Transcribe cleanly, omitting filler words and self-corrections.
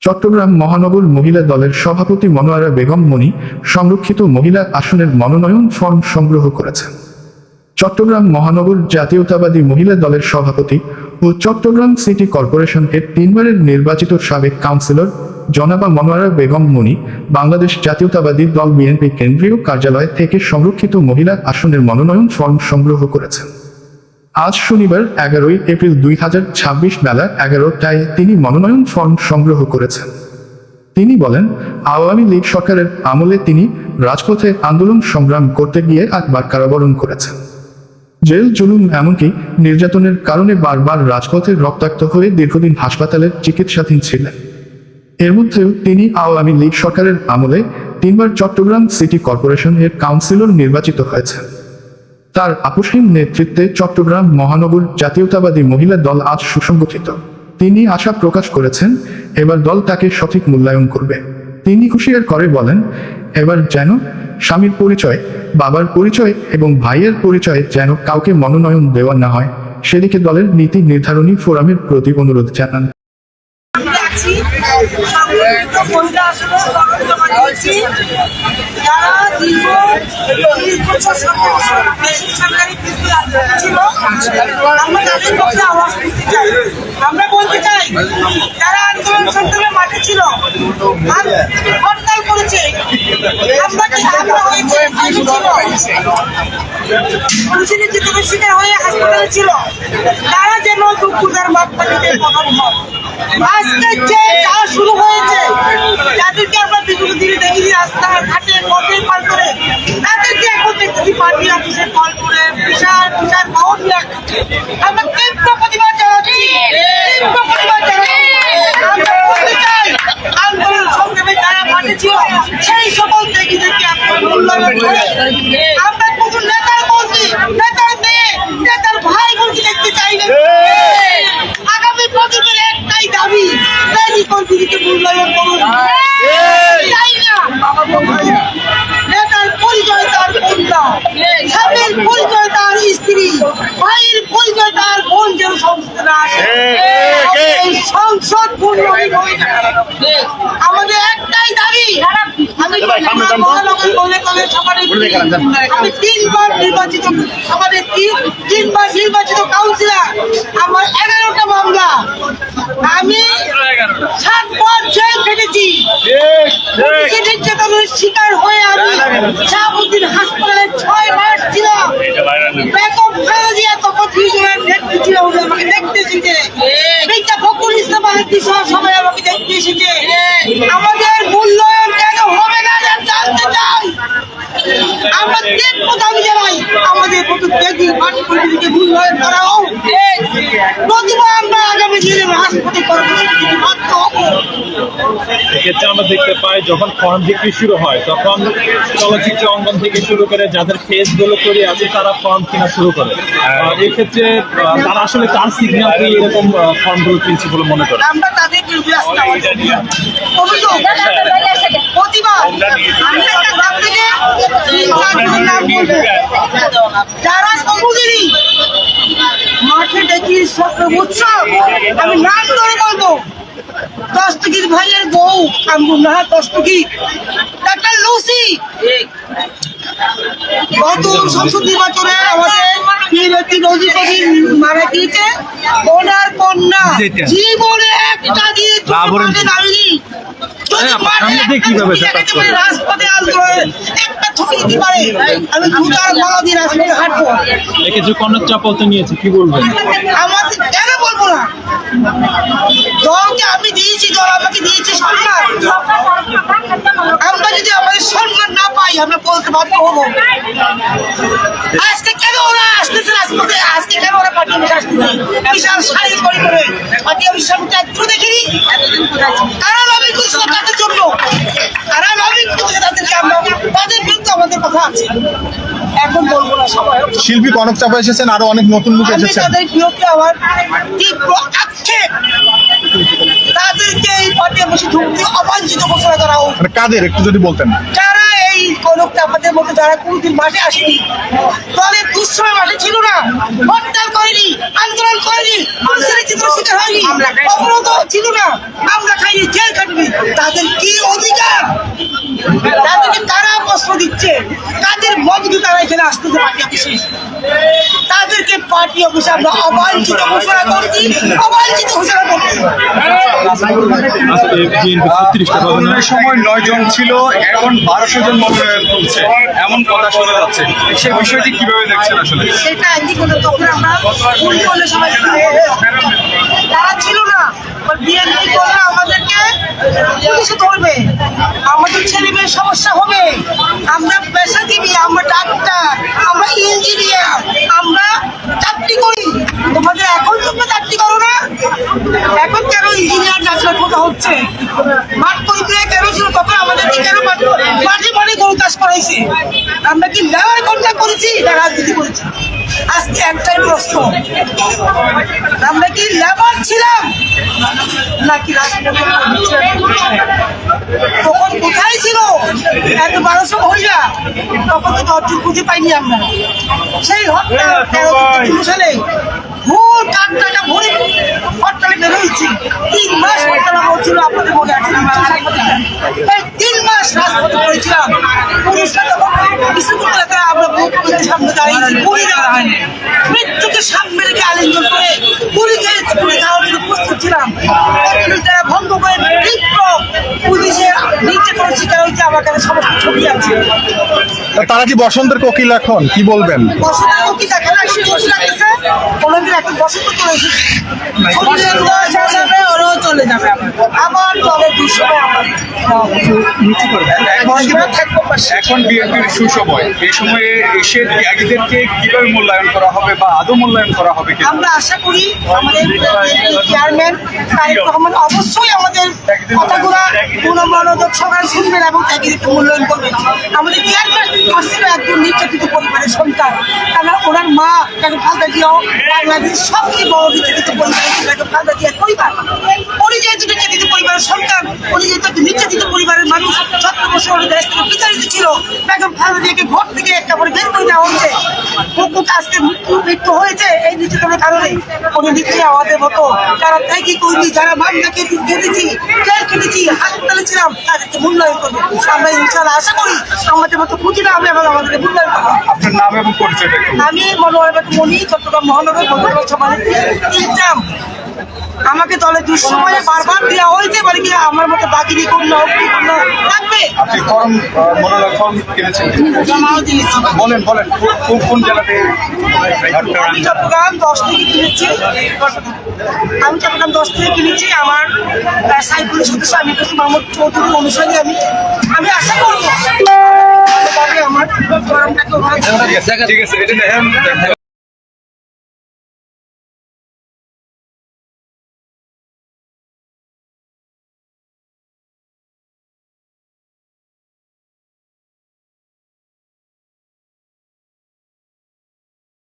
চট্টগ্রাম মহানগর মহিলা দলের সভাপতি মনোয়ারা বেগম মনি সংরক্ষিত মহিলা আসনের মনোনয়ন ফর্ম সংগ্রহ করেছেন। চট্টগ্রাম মহানগর জাতীয়তাবাদী মহিলা দলের সভাপতি ও চট্টগ্রাম সিটি কর্পোরেশন এর 3বারের নির্বাচিত সাবেক কাউন্সিলর জনাবা মনোয়ারা বেগম মনি বাংলাদেশ জাতীয়তাবাদী দল বিএনপি কেন্দ্রীয় কার্যালয় থেকে সংরক্ষিত মহিলা আসনের মনোনয়ন ফর্ম সংগ্রহ করেছেন। আজ শনিবার 11 এপ্রিল 2026 বেলা 11টায় তিনি মনোনয়ন ফর্ম সংগ্রহ করেছেন। তিনি বলেন, আওয়ামী লীগ সরকারের আমলে তিনি রাজপথে আন্দোলন সংগ্রাম করতে গিয়ে 8বার কারাবরণ করেছেন। জেল জুলুম এমনকি নির্যাতনের কারণে বারবার রাজপথে রক্তাক্ত হয়ে দীর্ঘদিন হাসপাতালে চিকিৎসাধীন ছিলেন। এর মধ্যেও তিনি আওয়ামী লীগ সরকারের আমলে 3বার চট্টগ্রাম সিটি কর্পোরেশন এর কাউন্সিলর নির্বাচিত হয়েছেন। তার আপসহীন নেতৃত্বে চট্টগ্রাম মহানগর জাতীয়তাবাদী মহিলা দল আজ সুসংগঠিত। তিনি আশা প্রকাশ করেছেন, এবার দল তাকে সঠিক মূল্যায়ন করবে। তিনি হুঁশিয়ার করে বলেন, এবার যেন স্বামীর পরিচয়, বাবার পরিচয় এবং ভাইয়ের পরিচয়ে যেন কাউকে মনোনয়ন দেওয়া না হয়, সেদিকে দলের নীতি নির্ধারণী ফোরামের প্রতি অনুরোধ জানান। আমরা বলতে চাই, যারা আন্দোলন সংগ্রামে মাঠে ছিল, হরতাল করেছে, শিকার হয়ে হাসপাতালে ছিল, তারা যেন দুঃখদার মাপকাঠিতে প্রথম হয়। আজকে যে যা শুরু হয়েছে, যাদেরকে আমরা বিগত দিনে দেখি রাস্তাঘাটে পথে পার করে, তাদেরকে এখন দেখতেছি পার্টি অফিসে কল করে বিশাল বিশাল পাওয়ার নিয়ে আসছে। আমরা তীব্র প্রতিবাদ জানাচ্ছি, তীব্র প্রতিবাদ জানাচ্ছি। আমরা বলতে চাই, আন্দোলন সংগ্রামে যারা মাঠে ছিল, সেই সকল দেখি আপনার মূল্যায়ন করে আমরা কোনো নেতার বলছি, নেতার মেয়ে, নেতার ভাই বলছি দেখতে চাই না। আগামী প্রজন্মের একটাই দাবি, কর্মীকে মূল্যায়ন করুন। চাই না নেতার পরিচয় তার কন্যা, স্বামীর পরিচয় তার স্ত্রী, ভাইয়ের পরিচয় তার বোন যেন সংসদে না আসে। এই সংসদ পূর্ণহীন হয়ে যায়। আমাদের একটাই দাবি, আমি মহানগর মহিলা দলের আমি 3বার নির্বাচিত, আমাদের 3বার নির্বাচিত কাউন্সিলর, আমার 11টা মামলা, আমি 7 বার জেল খেটেছি। নির্যাতনের শিকার হয়ে আমি শাহাবুদ্দিন হাসপাতালে 6 মাস ছিলাম। বেগম খালেদা জিয়া তখন 2 জনের নেত্রী ছিল, আমাকে দেখতে এসেছে। মির্জা ফখরুল ইসলাম আলী সহ সবাই আমাকে দেখতে এসেছে। আমাদের মূল্যায়ন কেন হবে না জানতে চাই। আমরা তীব্র দাবি জানাই, আমাদের মতো ত্যাগী মাটি কর্মীকে মূল্যায়ন করা হোক। প্রতিভা আমরা আগামী দিনে রাজপথে কর্মসূচি বাধ্য হব। এক্ষেত্রে আমরা দেখতে পাই, যখন ফর্ম বিক্রি শুরু হয় তখন চলচ্চিত্র অঙ্গন থেকে শুরু করে যাদের ফেসগুলো তৈরি আছে তারা ফর্ম কেনা শুরু করে। এক্ষেত্রে তারা আসলে তার সিগন্যাল পেয়ে এরকম ফর্মগুলো কিনছে বলে মনে করে। আমরা তাদের বিরুদ্ধে অভিযোগ প্রতিভা যারা কবুদেরই মাঠে দেখি স্বপ্ন উৎসব, আমি নাম ধরে বলবো, দস্তগীর ভাইয়ের বউ কামরুন নাহার দস্তগীর, ডাক্তার লুসি, গত সংসদ নির্বাচনে আমাদের মারা গিয়েছে। ওনার কন্যা জীবনে একটা দিয়ে দাঁড়িয়ে রাজপথে আন্দোলন একটা ছবি দিতে পারে, আমি জুতার মালা দিয়ে রাজপথে হাঁটবো। এক্ষেত্রে কনক চাপাল তো নিয়েছে, কি বলবেন? আমাদের কেন বলবো না, দলকে আমি দিয়েছি, দল আমাকে দিয়েছে সম্মান। আমরা যদি আমাদের সম্মান না পাই, আমরা বলতে বাধ্য হবো। আজকে কেন ওরা আসতেছে রাজপথে, আজকে কেন ওরা পার্টি অফিসে আসতেছে বিশাল শাড়ি পরে করে? পার্টি অফিস সামনে একটু দেখিনি, তারা লবি করছে তাদের জন্য, তারা লবি করছে তাদেরকে, আমরা তাদের বিরুদ্ধে আমাদের কথা আছে। এখন বলবো না, সবাই শিল্পী কনক চাপা এসেছেন, আরো অনেক নতুন লোক এসেছেন। তাদের বিরুদ্ধে আমার তীব্র আক্ষেপ, তাদেরকে এই পার্টি অফিসে ঢুকতে অবাঞ্ছিত ঘোষণা করা হোক। কাদের একটু যদি বলতেন? যারা এই কনক চাপাদের মতো যারা কোনোদিন মাঠে আসেনি, দলের দুঃসময় মাঠে ছিল না, হরতাল করেনি, আন্দোলন করেনি, শিকার হয়নি, অবরোধ ছিল না, আমরা খাইনি, জেল খাটিনি, তাদের কি অধিকার, তাদেরকে কারা প্রশ্ন দিচ্ছে, কাদের মদতে তারা এখানে আসতেছে পার্টি অফিসে? তাদেরকে পার্টি অফিসে আমরা অবাঞ্ছিত ঘোষণা করছি, অবাঞ্ছিত ঘোষণা করছি। মনোনয়নের সময় 9 জন ছিল, এখন 1200 জন মনোনয়ন তুলছে, এমন কথা শোনা যাচ্ছে। সেই বিষয়টি কিভাবে দেখছেন আসলে? সেটা একদিক হলো তখন আমরা ভুল করলে সবাই তারা ছিল না, বিএনপি করলে আমাদেরকে পুলিশে ধরবে, আমাদের ছেলে মেয়ের সমস্যা হবে। আমরা পেশাজীবী, আমরা ডাক্তার, আমরা ইঞ্জিনিয়ার, আমরা চাকরি করি। তোমাদের এখন তোমরা চাকরি করো না, এখন কেন ইঞ্জিনিয়ার ডাক্তার কোথা হচ্ছে? মাঠ কর্মীরা কেন ছিল তখন আমাদেরকে কেন মাঠে মাঠে গরু চাষ করাইছে? আমরা কি লেবার কন্ট্রাক্ট করেছি না রাজনীতি করেছি? আজকে একটাই প্রশ্ন, আমরা কি লেবার ছিলাম নাকি রাজনীতি? তখন কোথায় ছিল এত 1200 মহিলা? তখন তো অর্জন খুঁজে পাইনি আমরা। সেই হত্যা 13 সালে ভুল টাকা ভরে হরতালে বের হয়েছি। 3 মাস হরতাল বলছিল, আপনাদের মনে আছে? এই 3 মাস রাজপথে করেছিলাম। পুলিশরা তখন কিছু করতে তারা আমরা ভোটের সামনে দাঁড়িয়েছি, গুলি দেওয়া হয়নি, মৃত্যুকে সামনে রেখে আলিঙ্গন করে গুলি খেয়েছি, গুলি খাওয়ার জন্য প্রস্তুত ছিলাম। তারা ভঙ্গ করে বিপ্লব পুলিশের নির্যাতন শিকার হয়েছে। আমার কাছে সমস্ত ছবি আছে। তারা কি বসন্তের কোকিল এখন? কি বলবেন? বসন্ত কি দেখা লাগছে? বসে লাগছে কোনোদিন এখন বসন্ত চলে এসেছে, ওরাও চলে যাবে। আবার দলের দুঃসময় এখন বিএনপির সুসময়, এই সময়ে এসে ত্যাগীদেরকে কিভাবে মূল্যায়ন করা হবে বা আদৌ মূল্যায়ন করা হবে কি? আমরা আশা করি আমাদের চেয়ারম্যান তারেক রহমান অবশ্যই আমাদের কথাগুলো মনোযোগ সহকারে শুনবেন এবং ত্যাগীদেরকে মূল্যায়ন করবেন। আমাদের চেয়ারম্যান আসছিল একজন নির্যাতিত পরিবারের সন্তান, কারণ ওনার মা তাকে খালেদা জিয়াও বাংলাদেশের সবচেয়ে বড় নির্যাতিত পরিবারের খালেদা জিয়ার পরিবার। উনি যেহেতু নির্যাতিত পরিবারের সন্তান, উনি যেহেতু নির্যাতিত পরিবারের মানুষ, 17 বছর দেশ থেকে বিতাড়িত ছিল, বেগম খালেদা জিয়াকে ঘর থেকে একটা করে বের করে দেওয়া হচ্ছে। আজকে মৃত্যু হয়েছে এই নির্যাতনের কারণে। উনি নিশ্চয়ই আমাদের মতো যারা ত্যাগী কর্মী, যারা মামলাকে কেটেছি, জেল কেটেছি, হাসপাতালে ছিলাম, তাদেরকে মূল্যায়ন করবো। আমরা ইনশাআল্লাহ আশা করি আমাদের মতো খুঁজিরা হবে এবং আমাদেরকে মূল্যায়ন করবো। আপনার নাম এবং পরিচয়টা একটু। আমি মনোয়ারা মনি, চট্টগ্রাম মহানগর মনোনয়ন সভানেত্রী ইনচাম। আমাকে দলে দুঃসময়ে বারবার দেওয়া হয়েছে, মানে কি আমার মতো বাকি লাগবে। আপনি ফর্ম মনোনয়ন ফর্ম কিনেছেন? জমাও দিয়েছি। বলেন কোন জেলাতে? আমি চট্টগ্রাম 10 থেকে কিনেছি। আমার সাইকেলের সদস্য আমি মাহমুদ চৌধুরী অনুসারী। আমি আশা করবো আমার ঠিক আছে, এটা দেখেন।